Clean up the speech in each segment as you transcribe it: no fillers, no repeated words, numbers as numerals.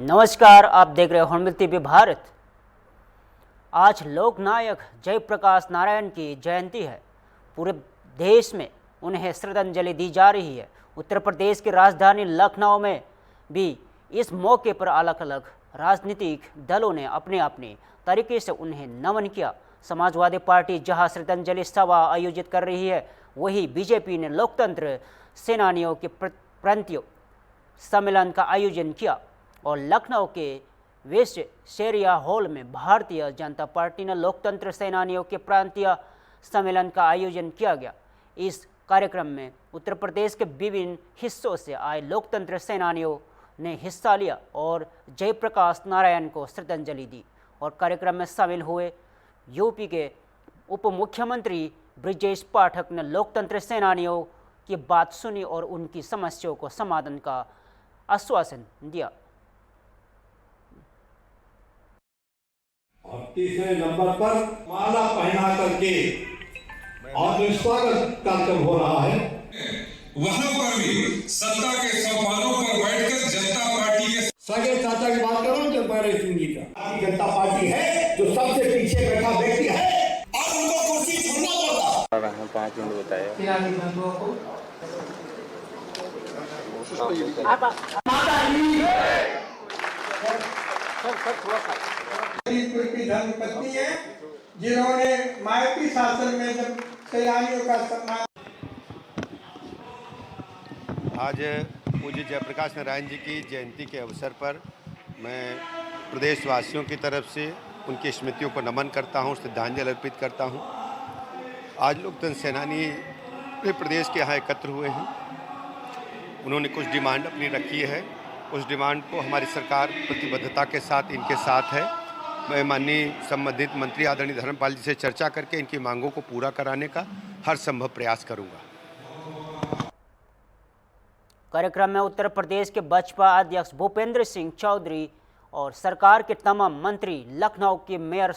नमस्कार, आप देख रहे हो हॉर्नबिल टीवी भारत। आज लोकनायक जयप्रकाश नारायण की जयंती है। पूरे देश में उन्हें श्रद्धांजलि दी जा रही है। उत्तर प्रदेश की राजधानी लखनऊ में भी इस मौके पर अलग अलग राजनीतिक दलों ने अपने अपने तरीके से उन्हें नमन किया। समाजवादी पार्टी जहां श्रद्धांजलि सभा आयोजित कर रही है, वहीं बीजेपी ने लोकतंत्र सेनानियों के प्रांतीय सम्मेलन का आयोजन किया और लखनऊ के वेस्ट शेरिया हॉल में भारतीय जनता पार्टी ने लोकतंत्र सेनानियों के प्रांतीय सम्मेलन का आयोजन किया गया। इस कार्यक्रम में उत्तर प्रदेश के विभिन्न हिस्सों से आए लोकतंत्र सेनानियों ने हिस्सा लिया और जयप्रकाश नारायण को श्रद्धांजलि दी। और कार्यक्रम में शामिल हुए यूपी के उप मुख्यमंत्री ब्रजेश पाठक ने लोकतंत्र सेनानियों की बात सुनी और उनकी समस्याओं को समाधान का आश्वासन दिया। और तीसरे नंबर पर माला पहना करके और स्वागत कार्यक्रम हो रहा है। वहां पर भी सत्ता के सोपानों पर बैठकर जनता पार्टी के सगे चाचा की बात करो जब बैरन सिंह जी का भारतीय जनता पार्टी है जो सबसे पीछे बैठा व्यक्ति है और उनको कुर्सी छोड़ना पड़ता है। 5 मिनट बताया की धर्मपत्नी है जिन्होंने मायावी शासन में जब सैलानियों का सम्मान। आज पूज्य जयप्रकाश नारायण जी की जयंती के अवसर पर मैं प्रदेशवासियों की तरफ से उनकी स्मृतियों को नमन करता हूं, श्रद्धांजलि अर्पित करता हूं। आज लोकतंत्र सेनानी पूरे प्रदेश के यहाँ एकत्र हुए हैं। उन्होंने कुछ डिमांड अपनी रखी है, उस डिमांड को हमारी सरकार प्रतिबद्धता के साथ इनके साथ है। मैं माननीय संबंधित मंत्री आदरणीय धर्मपाल जी से चर्चा करके इनकी मांगों को पूरा कराने का हर संभव प्रयास करूंगा। कार्यक्रम में उत्तर प्रदेश के बसपा अध्यक्ष भूपेंद्र सिंह चौधरी और सरकार के तमाम मंत्री, लखनऊ की मेयर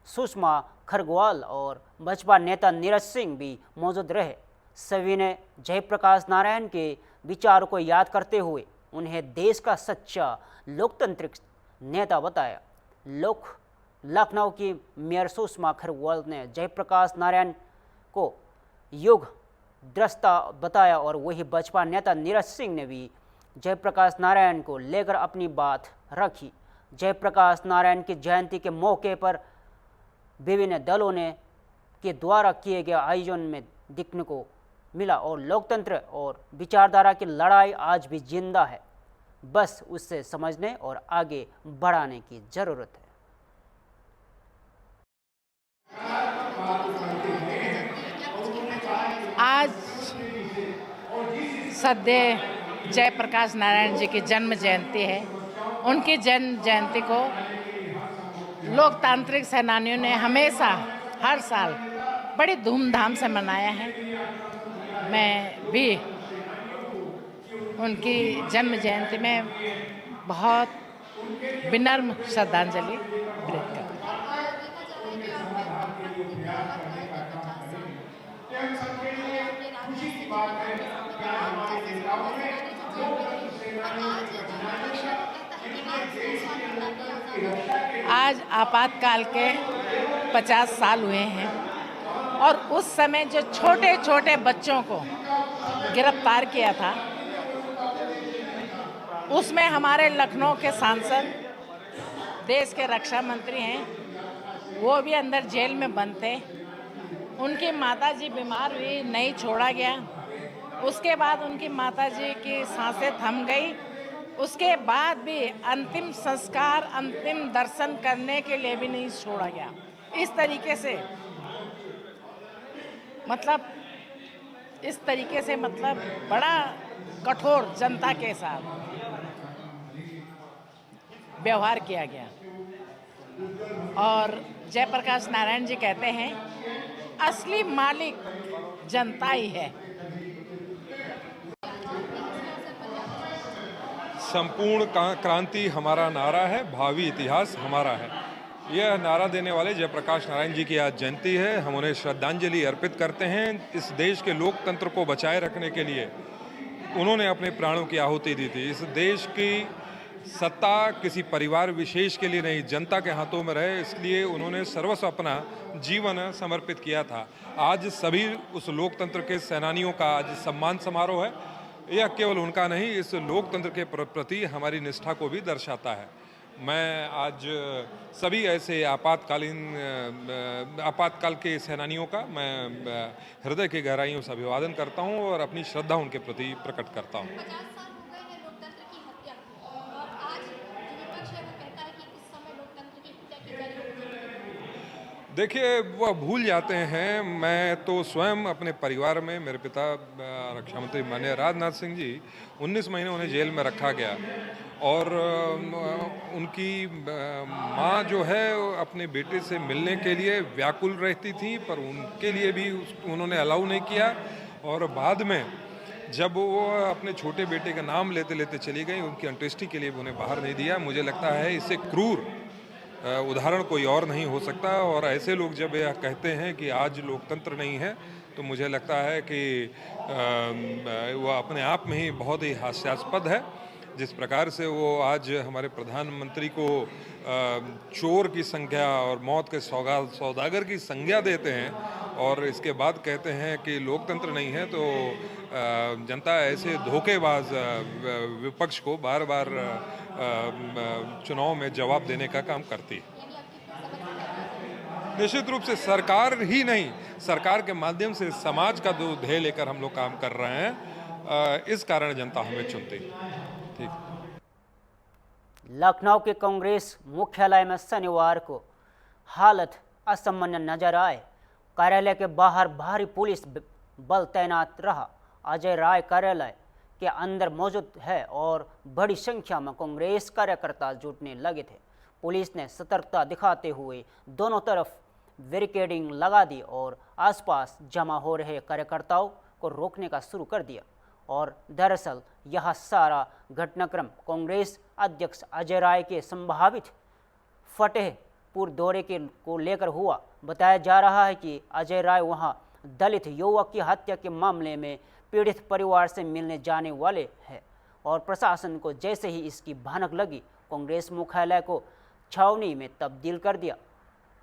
सुषमा खरगवाल और बसपा नेता नीरज सिंह भी मौजूद रहे। सभी ने जयप्रकाश नारायण के विचारों को याद करते हुए उन्हें देश का सच्चा लोकतांत्रिक नेता बताया। लखनऊ की मेयर सुषमा खरगवाल ने जयप्रकाश नारायण को युग द्रष्टा बताया और वही बसपा नेता नीरज सिंह ने भी जयप्रकाश नारायण को लेकर अपनी बात रखी। जयप्रकाश नारायण की जयंती के मौके पर विभिन्न दलों ने के द्वारा किए गए आयोजन में दिखने को मिला और लोकतंत्र और विचारधारा की लड़ाई आज भी जिंदा है, बस उससे समझने और आगे बढ़ाने की जरूरत है। आज सदैव जयप्रकाश नारायण जी की जन्म जयंती है। उनकी जन्म जयंती को लोकतांत्रिक सेनानियों ने हमेशा हर साल बड़ी धूमधाम से मनाया है। मैं भी उनकी जन्म जयंती में बहुत विनम्र श्रद्धांजलि अर्पित करती हूँ। आज आपातकाल के 50 साल हुए हैं और उस समय जो छोटे छोटे बच्चों को गिरफ्तार किया था, उसमें हमारे लखनऊ के सांसद, देश के रक्षा मंत्री हैं, वो भी अंदर जेल में बंद थे। उनकी माताजी बीमार हुई, नहीं छोड़ा गया। उसके बाद उनकी माताजी की सांसें थम गई। उसके बाद भी अंतिम संस्कार, अंतिम दर्शन करने के लिए भी नहीं छोड़ा गया। इस तरीके से बड़ा कठोर जनता के साथ व्यवहार किया गया। और जयप्रकाश नारायण जी कहते हैं, असली मालिक जनता ही है। संपूर्ण क्रांति हमारा नारा है, भावी इतिहास हमारा है। यह नारा देने वाले जयप्रकाश नारायण जी की आज जयंती है। हम उन्हें श्रद्धांजलि अर्पित करते हैं। इस देश के लोकतंत्र को बचाए रखने के लिए उन्होंने अपने प्राणों की आहुति दी थी। इस देश की सत्ता किसी परिवार विशेष के लिए नहीं, जनता के हाथों में रहे, इसलिए उन्होंने सर्वस्व अपना जीवन समर्पित किया था। आज सभी उस लोकतंत्र के सेनानियों का आज सम्मान समारोह है। यह केवल उनका नहीं, इस लोकतंत्र के प्रति हमारी निष्ठा को भी दर्शाता है। मैं आज सभी ऐसे आपातकाल के सेनानियों का मैं हृदय की गहराइयों से अभिवादन करता हूं और अपनी श्रद्धा उनके प्रति प्रकट करता हूं। 50 साल हो गए हैं लोकतंत्र की हत्या को, और आज जो विपक्ष है वो कहता है कि इस समय लोकतंत्र की हत्या की जा रही है। देखिए, वह भूल जाते हैं। मैं तो स्वयं अपने परिवार में, मेरे पिता रक्षा मंत्री माननीय राजनाथ सिंह जी, 19 महीने उन्हें जेल में रखा गया और उनकी माँ जो है अपने बेटे से मिलने के लिए व्याकुल रहती थी, पर उनके लिए भी उन्होंने अलाउ नहीं किया। और बाद में जब वो अपने छोटे बेटे का नाम लेते लेते चली गई, उनकी अंत्येष्टि के लिए उन्हें बाहर नहीं दिया। मुझे लगता है इससे क्रूर उदाहरण कोई और नहीं हो सकता। और ऐसे लोग जब यह कहते हैं कि आज लोकतंत्र नहीं है, तो मुझे लगता है कि वह अपने आप में ही बहुत ही हास्यास्पद है। जिस प्रकार से वो आज हमारे प्रधानमंत्री को चोर की संज्ञा और मौत के सौदागर की संज्ञा देते हैं और इसके बाद कहते हैं कि लोकतंत्र नहीं है, तो जनता ऐसे धोखेबाज विपक्ष को बार बार चुनाव में जवाब देने का काम करती है। निश्चित रूप से सरकार ही नहीं, सरकार के माध्यम से समाज का जो ध्येय लेकर हम लोग काम कर रहे हैं, इस कारण जनता हमें चुनती है। लखनऊ के कांग्रेस मुख्यालय में शनिवार को हालत असामान्य नजर आए। कार्यालय के बाहर भारी पुलिस बल तैनात रहा। अजय राय कार्यालय के अंदर मौजूद है और बड़ी संख्या में कांग्रेस कार्यकर्ता जुटने लगे थे। पुलिस ने सतर्कता दिखाते हुए दोनों तरफ बैरिकेडिंग लगा दी और आसपास जमा हो रहे कार्यकर्ताओं को रोकने का शुरू कर दिया। और दरअसल यह सारा घटनाक्रम कांग्रेस अध्यक्ष अजय राय के संभावित फतेहपुर दौरे को लेकर हुआ। बताया जा रहा है कि अजय राय वहां दलित युवक की हत्या के मामले में पीड़ित परिवार से मिलने जाने वाले हैं और प्रशासन को जैसे ही इसकी भनक लगी, कांग्रेस मुख्यालय को छावनी में तब्दील कर दिया।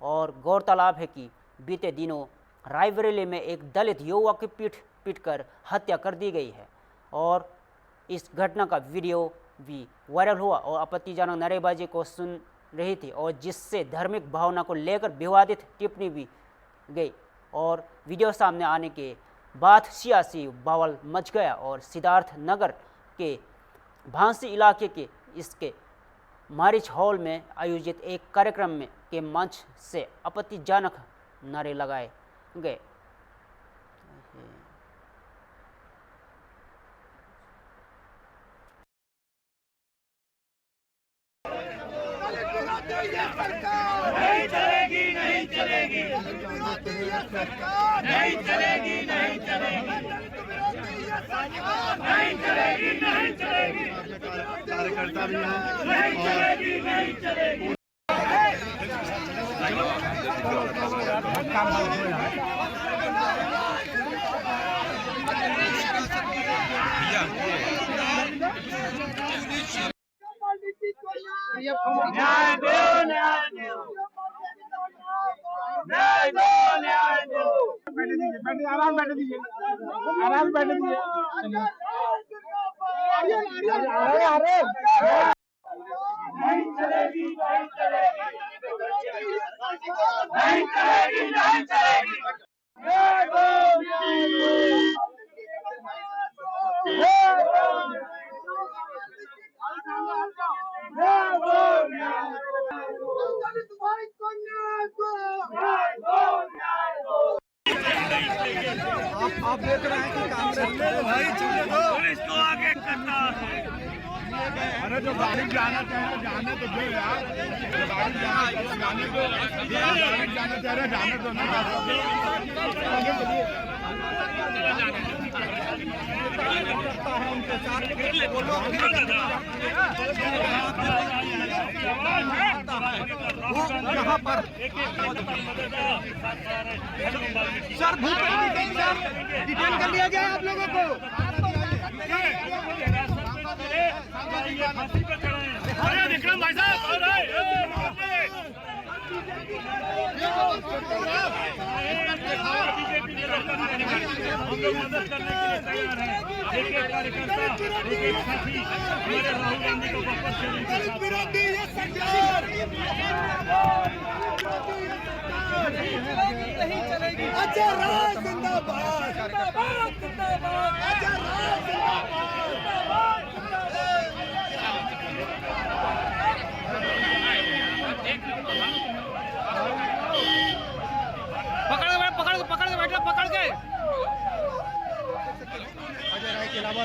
और गौरतलब है कि बीते दिनों रायबरेली में एक दलित युवक की पीटकर हत्या कर दी गई है और इस घटना का वीडियो भी वायरल हुआ और आपत्तिजनक नारेबाजी को सुन रही थी और जिससे धार्मिक भावना को लेकर विवादित टिप्पणी भी गई। और वीडियो सामने आने के बाद सियासी बवाल मच गया और सिद्धार्थ नगर के भांसी इलाके के इसके मैरिज हॉल में आयोजित एक कार्यक्रम में के मंच से आपत्तिजनक नारे लगाए गए। नहीं चलेगी, नहीं चलेगी, नहीं चलेगी, नहीं चलेगी, नहीं चलेगी, नहीं चलेगी, कार्यकर्ता भी नहीं चलेगी, नहीं चलेगी। न्याय दो, न्याय दो, न्याय दो, न्याय दो। आराम बैठ दीजिए, आराम बैठ दीजिए। नहीं चलेगी, नहीं चलेगी, नहीं चलेगी, नहीं चलेगी। न्याय दो, न्याय दो। आप देख रहे हैं कि कांग्रेस भाई पुलिस को आगे करना है। अरे जो गाड़ी जाना चाहे जाने तो दो यार, गाड़ी जाने दो, गाड़ी जाना चाह रहे जाने दो ना। उनके साथ यहाँ पर सर डिटेन कर लिया जाए आप लोगों को। फांसी पर चढ़े हैं। अरे विक्रम भाई साहब बीजेपी के लोग हम लोग मदद करने के लिए तैयार हैं। एक एक कार्यकर्ता एक एक साथी हमारे राहुल गांधी को वापस चलने के पकड़ के बैठो पकड़ के। अजय राय के अलावा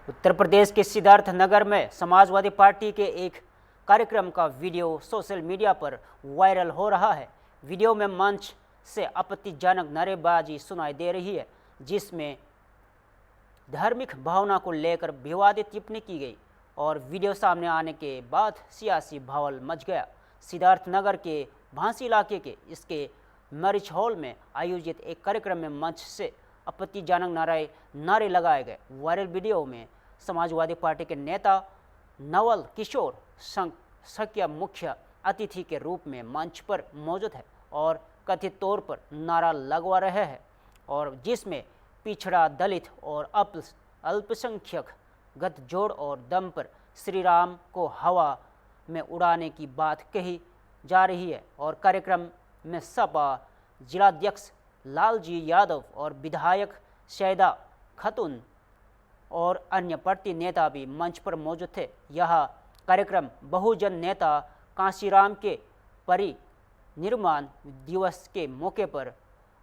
उत्तर प्रदेश के सिद्धार्थ नगर में समाजवादी पार्टी के एक कार्यक्रम का वीडियो सोशल मीडिया पर वायरल हो रहा है। वीडियो में मंच से आपत्तिजनक नारेबाजी सुनाई दे रही है, जिसमें धार्मिक भावना को लेकर विवादित टिप्पणी की गई और वीडियो सामने आने के बाद सियासी बवाल मच गया। सिद्धार्थ नगर के भांसी इलाके के इसके मैरिज हॉल में आयोजित एक कार्यक्रम में मंच से आपत्तिजनक नारे लगाए गए। वायरल वीडियो में समाजवादी पार्टी के नेता नवल किशोर संख्या मुख्य अतिथि के रूप में मंच पर मौजूद है और कथित तौर पर नारा लगवा रहे हैं और जिसमें पिछड़ा, दलित और अल्पसंख्यक गठजोड़ और दम पर श्री राम को हवा में उड़ाने की बात कही जा रही है। और कार्यक्रम में सपा जिलाध्यक्ष लालजी यादव और विधायक शैदा खातून और अन्य पार्टी नेता भी मंच पर मौजूद थे। यह कार्यक्रम बहुजन नेता कांशीराम के परिनिर्वाण दिवस के मौके पर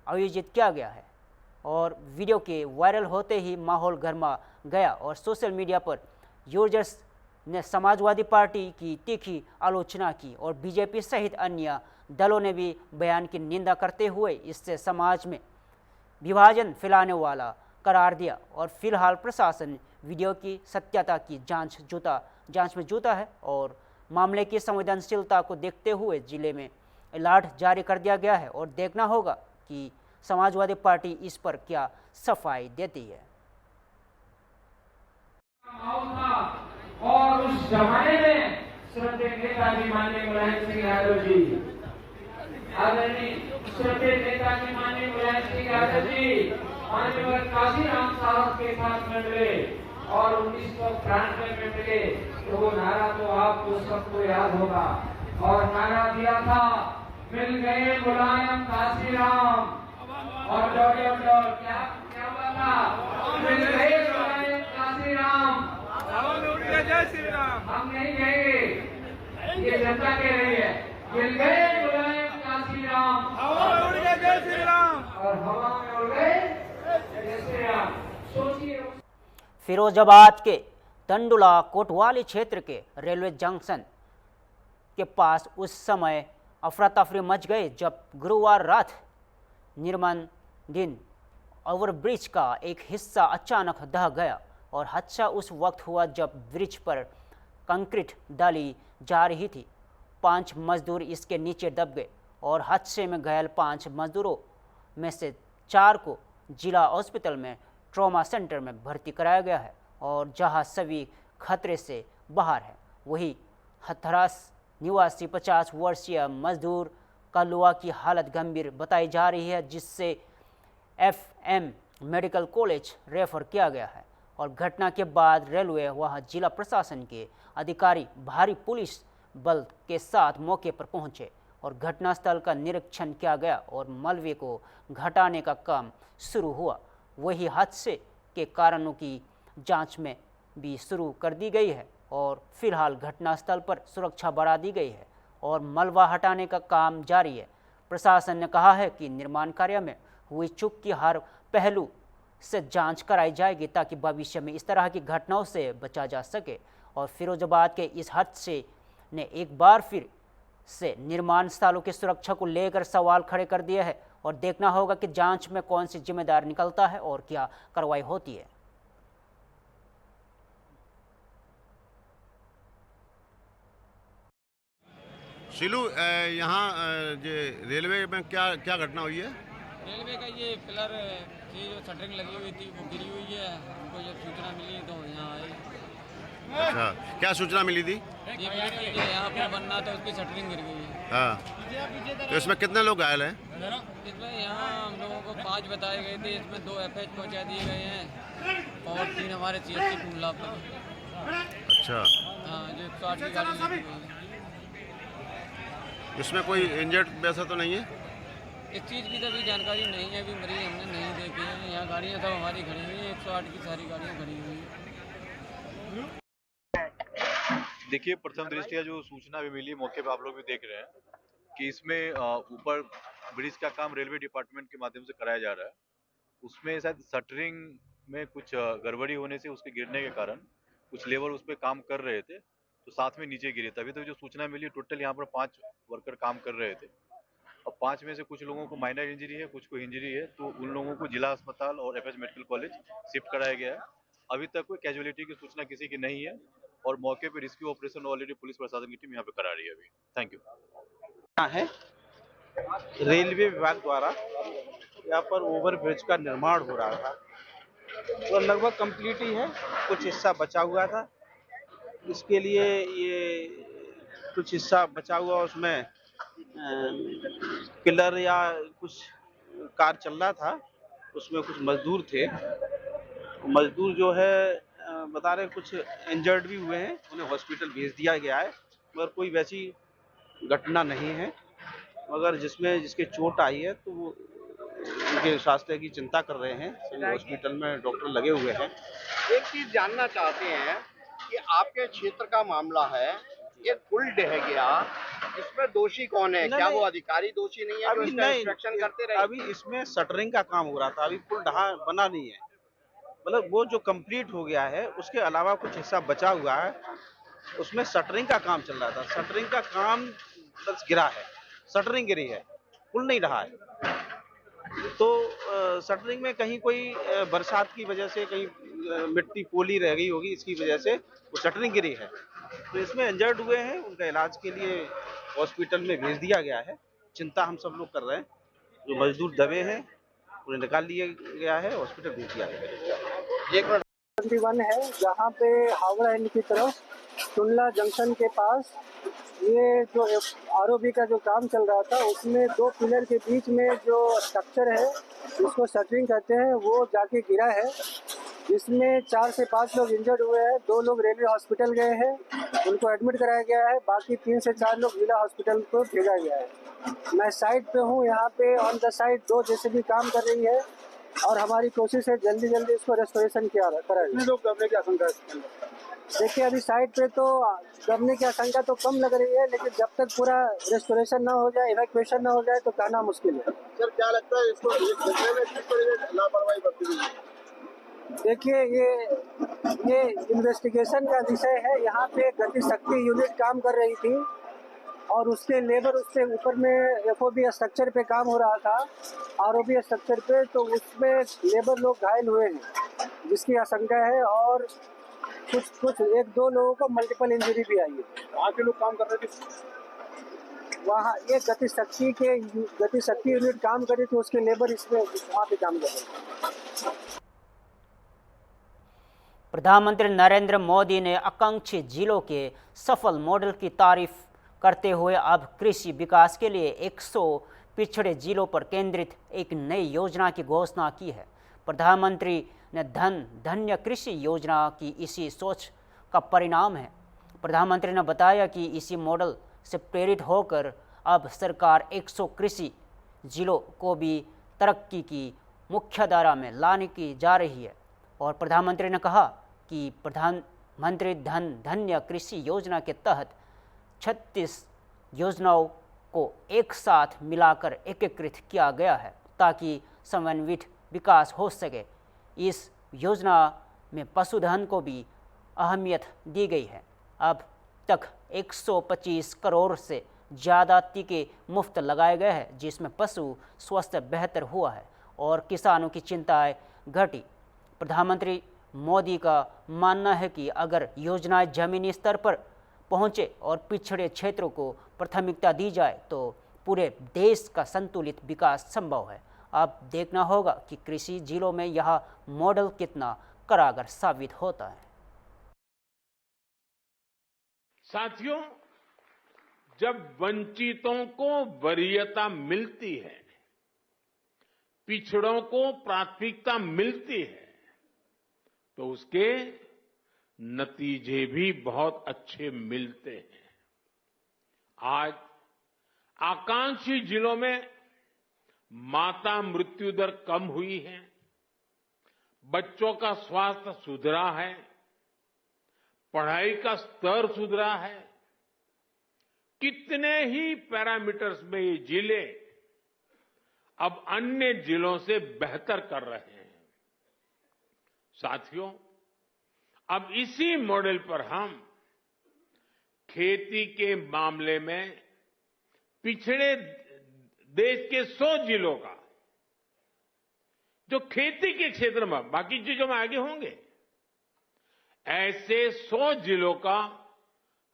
आयोजित किया गया है और वीडियो के वायरल होते ही माहौल गर्मा गया और सोशल मीडिया पर यूजर्स ने समाजवादी पार्टी की तीखी आलोचना की और बीजेपी सहित अन्य दलों ने भी बयान की निंदा करते हुए इससे समाज में विभाजन फैलाने वाला करार दिया। और फिलहाल प्रशासन वीडियो की सत्यता की जांच में जुटा है और मामले की संवेदनशीलता को देखते हुए जिले में अलर्ट जारी कर दिया गया है और देखना होगा कि समाजवादी पार्टी इस पर क्या सफाई देती है। और उस जमाने में श्रद्धेय नेता जी माननीय मुलायम सिंह यादव जी, आदरणीय श्रद्धेय नेता जी माननीय मुलायम सिंह यादव जी माननीय काशीराम साहब के साथ में मिले और 1993 में मिले तो वो नारा तो आपको सबको याद होगा और नारा दिया था, मिल गए मुलायम काशीराम और क्या हुआ था, मिल गए मुलायम काशीराम। जय श्री राम। हम नहीं कहेंगे, ये जनता कह रही है, मिल गए मुलायम काशीराम, हवा में उड़ गए जय श्री राम और हवा में उड़ गए जय श्री राम। सोचिए। फिरोजाबाद के टंडुला कोतवाली क्षेत्र के रेलवे जंक्शन के पास उस समय अफरा तफरी मच गई जब गुरुवार रात निर्माण दिन ओवरब्रिज का एक हिस्सा अचानक ढह गया और हादसा उस वक्त हुआ जब ब्रिज पर कंक्रीट डाली जा रही थी। 5 मजदूर इसके नीचे दब गए और हादसे में घायल 5 मजदूरों में से 4 को जिला हॉस्पिटल में ट्रॉमा सेंटर में भर्ती कराया गया है और जहां सभी खतरे से बाहर है। वही हथरास निवासी 50 वर्षीय मजदूर कलुआ की हालत गंभीर बताई जा रही है, जिससे FM मेडिकल कॉलेज रेफर किया गया है और घटना के बाद रेलवे वहां जिला प्रशासन के अधिकारी भारी पुलिस बल के साथ मौके पर पहुंचे और घटनास्थल का निरीक्षण किया गया और मलबे को घटाने का काम शुरू हुआ। वही हादसे के कारणों की जांच में भी शुरू कर दी गई है और फिलहाल घटनास्थल पर सुरक्षा बढ़ा दी गई है और मलबा हटाने का काम जारी है। प्रशासन ने कहा है कि निर्माण कार्य में हुई चूक की हर पहलू से जांच कराई जाएगी ताकि भविष्य में इस तरह की घटनाओं से बचा जा सके। और फिरोजाबाद के इस हादसे ने एक बार फिर से निर्माण स्थलों की सुरक्षा को लेकर सवाल खड़े कर दिए हैं और देखना होगा कि जांच में कौन सी जिम्मेदार निकलता है और क्या कार्रवाई होती है। शिलू, यहाँ जो रेलवे में क्या घटना हुई है? रेलवे का ये पिलर की जो शटरिंग लगी हुई थी वो गिरी हुई है। हमको जब सूचना मिली तो यहाँ आए। अच्छा, क्या सूचना मिली थी? ये मिली थी कि यहाँ पर बनना था, उसकी शटरिंग गिर गई है। हाँ, तो इसमें कितने लोग घायल हैं? इसमें यहाँ हम लोगों को 5 बताए गए थे, इसमें 2 FH पहुँचा दिए गए हैं और 3 हमारे CSC टूला पर। अच्छा, हाँ, जो 108 की गाड़ी लगी हुई है। इसमें कोई इंजर्ड वैसा तो नहीं है? इस चीज़ की तो अभी जानकारी नहीं है, अभी मरीज हमने नहीं देखे हैं। यहाँ गाड़ियाँ सब हमारी खड़ी हुई हैं, 108 की सारी गाड़ियाँ खड़ी हुई हैं। देखिए, प्रथम दृष्टया जो सूचना भी मिली, मौके पर आप लोग भी देख रहे हैं कि इसमें ऊपर ब्रिज का काम रेलवे डिपार्टमेंट के माध्यम से कराया जा रहा है। उसमें शायद शटरिंग में कुछ गड़बड़ी होने से उसके गिरने के कारण कुछ लेबर उस पर काम कर रहे थे तो साथ में नीचे गिरे। तभी तो जो सूचना मिली, टोटल यहाँ पर 5 वर्कर काम कर रहे थे। अब 5 में से कुछ लोगों को माइनर इंजरी है, कुछ को इंजरी है, तो उन लोगों को जिला अस्पताल और FH मेडिकल कॉलेज शिफ्ट कराया गया है। अभी तक कोई कैजुअलिटी की सूचना किसी की नहीं है और मौके पर रेस्क्यू ऑपरेशन ऑलरेडी पुलिस प्रशासन की टीम यहाँ पे करा रही है अभी। Thank you. है रेलवे विभाग द्वारा यहाँ पर ओवर ब्रिज का निर्माण हो रहा था और लगभग कंप्लीट ही है, कुछ हिस्सा बचा हुआ था। इसके लिए ये कुछ हिस्सा बचा हुआ, उसमें पिलर या कुछ कार चल रहा था, उसमें कुछ मजदूर थे। मजदूर जो है बता रहे कुछ इंजर्ड भी हुए हैं, उन्हें हॉस्पिटल भेज दिया गया है, मगर कोई वैसी घटना नहीं है। मगर जिसके चोट आई है तो वो उनके स्वास्थ्य की चिंता कर रहे हैं, सभी हॉस्पिटल में डॉक्टर लगे हुए हैं। एक चीज जानना चाहते हैं कि आपके क्षेत्र का मामला है, ये पुल ढह गया, इसमें दोषी कौन है? क्या वो अधिकारी दोषी नहीं है जो इसका इंस्पेक्शन करते रहे? अभी इसमें शटरिंग का काम हो रहा था, अभी पुल बना नहीं है। मतलब वो जो कंप्लीट हो गया है, उसके अलावा कुछ हिस्सा बचा हुआ है, उसमें शटरिंग का काम चल रहा था। शटरिंग का काम बस गिरा है, शटरिंग गिरी है, पुल नहीं रहा है। तो शटरिंग में कहीं कोई बरसात की वजह से कहीं मिट्टी पोली रह गई होगी, इसकी वजह से वो शटरिंग गिरी है। तो इसमें इंजर्ड हुए हैं, उनका इलाज के लिए हॉस्पिटल में भेज दिया गया है। चिंता हम सब लोग कर रहे हैं, जो मजदूर दबे हैं उन्हें निकाल लिया गया है, हॉस्पिटल भेज दिया गया है। एक 21 है जहाँ पे हावड़ा एंड की तरफ टुल्ला जंक्शन के पास ये जो ROB का जो काम चल रहा था, उसमें 2 पिलर के बीच में जो स्ट्रक्चर है जिसको शटरिंग कहते हैं, वो जाके गिरा है, जिसमें 4 से 5 लोग इंजर्ड हुए हैं। 2 लोग रेलवे हॉस्पिटल गए हैं, उनको एडमिट कराया गया है, बाकी 3 से 4 लोग जिला हॉस्पिटल को भेजा गया है। मैं साइट पे हूँ, यहाँ पे ऑन द साइट 2 JCB काम कर रही है और हमारी कोशिश है जल्दी जल्दी इसको रेस्टोरेशन कराया जाए। लोग दबने की आशंका है। देखिए, अभी साइट पे तो दबने की आशंका तो कम लग रही है, लेकिन जब तक पूरा रेस्टोरेशन ना हो जाए, इवैक्यूएशन ना हो जाए तो कहना मुश्किल है। सर, क्या लगता है इसको देखने में किस तरह से लापरवाही बरती गई है? देखिए, ये इन्वेस्टिगेशन का विषय है। यहाँ पे गति शक्ति यूनिट काम कर रही थी और उसके लेबर उसके ऊपर में FOB स्ट्रक्चर पे काम हो रहा था, ROB स्ट्रक्चर पे, तो उसमें लेबर लोग घायल हुए हैं जिसकी आशंका है और कुछ 1-2 लोगों को मल्टीपल इंजरी भी आई है। वहाँ के लोग काम कर रहे थे, वहाँ ये गति शक्ति यूनिट काम कर रही थी, उसके लेबर इसमें वहाँ पे काम कर रहे थे। प्रधानमंत्री नरेंद्र मोदी ने आकांक्षी जिलों के सफल मॉडल की तारीफ करते हुए अब कृषि विकास के लिए 100 पिछड़े जिलों पर केंद्रित एक नई योजना की घोषणा की है। प्रधानमंत्री ने धन्य कृषि योजना की इसी सोच का परिणाम है। प्रधानमंत्री ने बताया कि इसी मॉडल से प्रेरित होकर अब सरकार 100 कृषि जिलों को भी तरक्की की मुख्यधारा में लाने की जा रही है। और प्रधानमंत्री ने कहा कि प्रधानमंत्री धन्य कृषि योजना के तहत 36 योजनाओं को एक साथ मिलाकर एकीकृत किया गया है ताकि समन्वित विकास हो सके। इस योजना में पशुधन को भी अहमियत दी गई है। अब तक 125 करोड़ से ज़्यादा टीके मुफ्त लगाए गए हैं, जिसमें पशु स्वास्थ्य बेहतर हुआ है और किसानों की चिंताएं घटी। प्रधानमंत्री मोदी का मानना है कि अगर योजनाएं जमीनी स्तर पर पहुंचे और पिछड़े क्षेत्रों को प्राथमिकता दी जाए तो पूरे देश का संतुलित विकास संभव है। अब देखना होगा कि कृषि जिलों में यह मॉडल कितना कारगर साबित होता है। साथियों, जब वंचितों को वरीयता मिलती है, पिछड़ों को प्राथमिकता मिलती है, तो उसके नतीजे भी बहुत अच्छे मिलते हैं। आज आकांक्षी जिलों में माता मृत्यु दर कम हुई है, बच्चों का स्वास्थ्य सुधरा है, पढ़ाई का स्तर सुधरा है। कितने ही पैरामीटर्स में ये जिले अब अन्य जिलों से बेहतर कर रहे हैं। साथियों, अब इसी मॉडल पर हम खेती के मामले में पिछड़े देश के 100 जिलों का, जो खेती के क्षेत्र में बाकी चीजों में आगे होंगे, ऐसे 100 जिलों का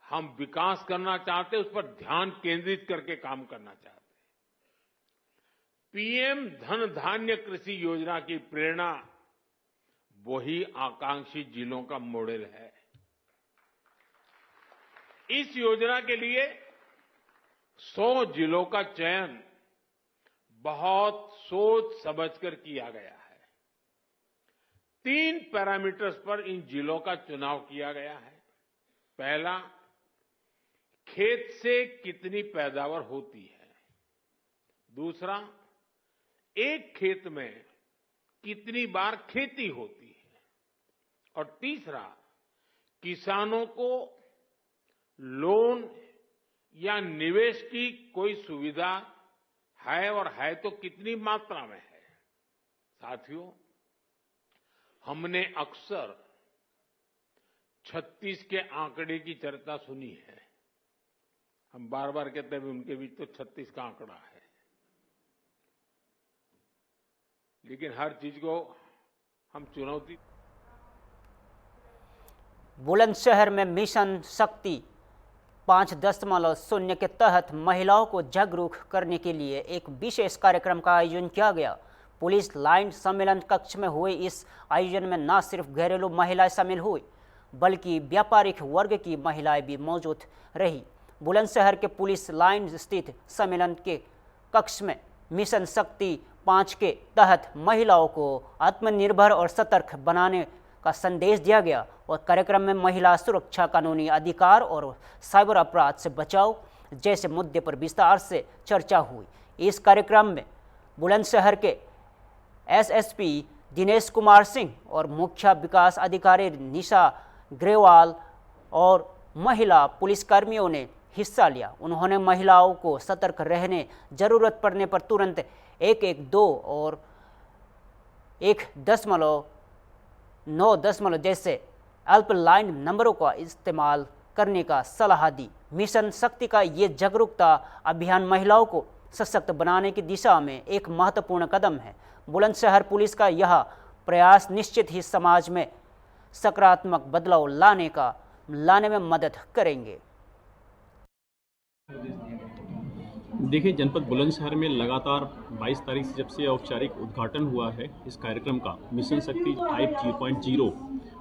हम विकास करना चाहते हैं, उस पर ध्यान केंद्रित करके काम करना चाहते हैं। पीएम धन धान्य कृषि योजना की प्रेरणा वही आकांक्षी जिलों का मॉडल है। इस योजना के लिए 100 जिलों का चयन बहुत सोच समझकर किया गया है। 3 पैरामीटर्स पर इन जिलों का चुनाव किया गया है। पहला, खेत से कितनी पैदावार होती है। दूसरा, एक खेत में कितनी बार खेती होती है। और तीसरा, किसानों को लोन या निवेश की कोई सुविधा है, और है तो कितनी मात्रा में है। साथियों, हमने अक्सर 36 के आंकड़े की चर्चा सुनी है। हम बार बार कहते हैं उनके बीच तो 36 का आंकड़ा है, लेकिन हर चीज को हम चुनौती। बुलंदशहर में मिशन शक्ति 5.0 के तहत महिलाओं को जागरूक करने के लिए एक विशेष कार्यक्रम का आयोजन किया गया। पुलिस लाइन सम्मेलन कक्ष में हुए इस आयोजन में न सिर्फ घरेलू महिलाएं शामिल हुई, बल्कि व्यापारिक वर्ग की महिलाएं भी मौजूद रही। बुलंदशहर के पुलिस लाइन स्थित सम्मेलन के कक्ष में मिशन शक्ति 5 के तहत महिलाओं को आत्मनिर्भर और सतर्क बनाने का संदेश दिया गया और कार्यक्रम में महिला सुरक्षा, कानूनी अधिकार और साइबर अपराध से बचाव जैसे मुद्दे पर विस्तार से चर्चा हुई। इस कार्यक्रम में बुलंदशहर के एसएसपी दिनेश कुमार सिंह और मुख्य विकास अधिकारी निशा ग्रेवाल और महिला पुलिसकर्मियों ने हिस्सा लिया। उन्होंने महिलाओं को सतर्क रहने, जरूरत पड़ने पर तुरंत 112 और 1.9 जैसे हेल्पलाइन नंबरों का इस्तेमाल करने का सलाह दी। मिशन शक्ति का ये जागरूकता अभियान महिलाओं को सशक्त बनाने की दिशा में एक महत्वपूर्ण कदम है। बुलंदशहर पुलिस का यह प्रयास निश्चित ही समाज में सकारात्मक बदलाव लाने में मदद करेंगे। देखिए, जनपद बुलंदशहर में लगातार 22 तारीख से जब से औपचारिक उद्घाटन हुआ है इस कार्यक्रम का, मिशन शक्ति 5.0,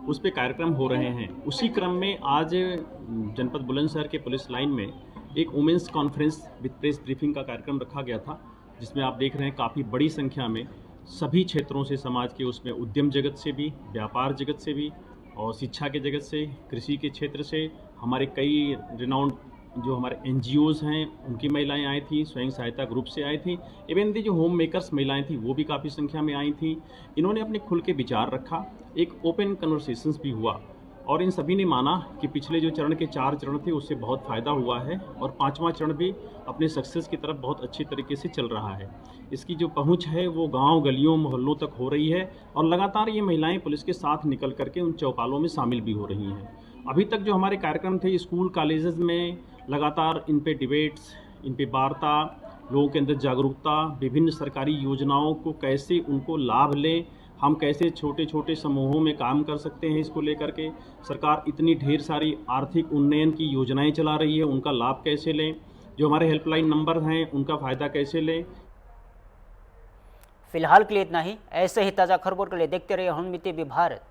उस पे कार्यक्रम हो रहे हैं। उसी क्रम में आज जनपद बुलंदशहर के पुलिस लाइन में एक women's conference with press briefing का कार्यक्रम रखा गया था, जिसमें आप देख रहे हैं काफ़ी बड़ी संख्या में सभी क्षेत्रों से, समाज के, उसमें उद्यम जगत से भी, व्यापार जगत से भी और शिक्षा के जगत से, कृषि के क्षेत्र से, हमारे कई रिनाउंड जो हमारे NGOs हैं उनकी महिलाएं आई थी, स्वयं सहायता ग्रुप से आई थी, इवन जो होम मेकर्स महिलाएं थी वो भी काफ़ी संख्या में आई थी। इन्होंने अपने खुल के विचार रखा, एक ओपन कन्वर्सेशंस भी हुआ और इन सभी ने माना कि पिछले जो चरण के 4 चरण थे उससे बहुत फ़ायदा हुआ है और 5वां चरण भी अपने सक्सेस की तरफ बहुत अच्छी तरीके से चल रहा है। इसकी जो पहुंच है वो गांव, गलियों, मोहल्लों तक हो रही है और लगातार ये महिलाएं पुलिस के साथ निकल करके उन चौपालों में शामिल भी हो रही हैं। अभी तक जो हमारे कार्यक्रम थे स्कूल कॉलेजेस में लगातार इन पे डिबेट्स, इन पे वार्ता, लोगों के अंदर जागरूकता, विभिन्न सरकारी योजनाओं को कैसे उनको लाभ लें, हम कैसे छोटे छोटे समूहों में काम कर सकते हैं, इसको लेकर के सरकार इतनी ढेर सारी आर्थिक उन्नयन की योजनाएं चला रही है, उनका लाभ कैसे लें, जो हमारे हेल्पलाइन नंबर हैं उनका फ़ायदा कैसे लें। फिलहाल के लिए इतना ही। ऐसे ही ताज़ा खबरों के लिए देखते रहिए हॉर्न टीवी भारत।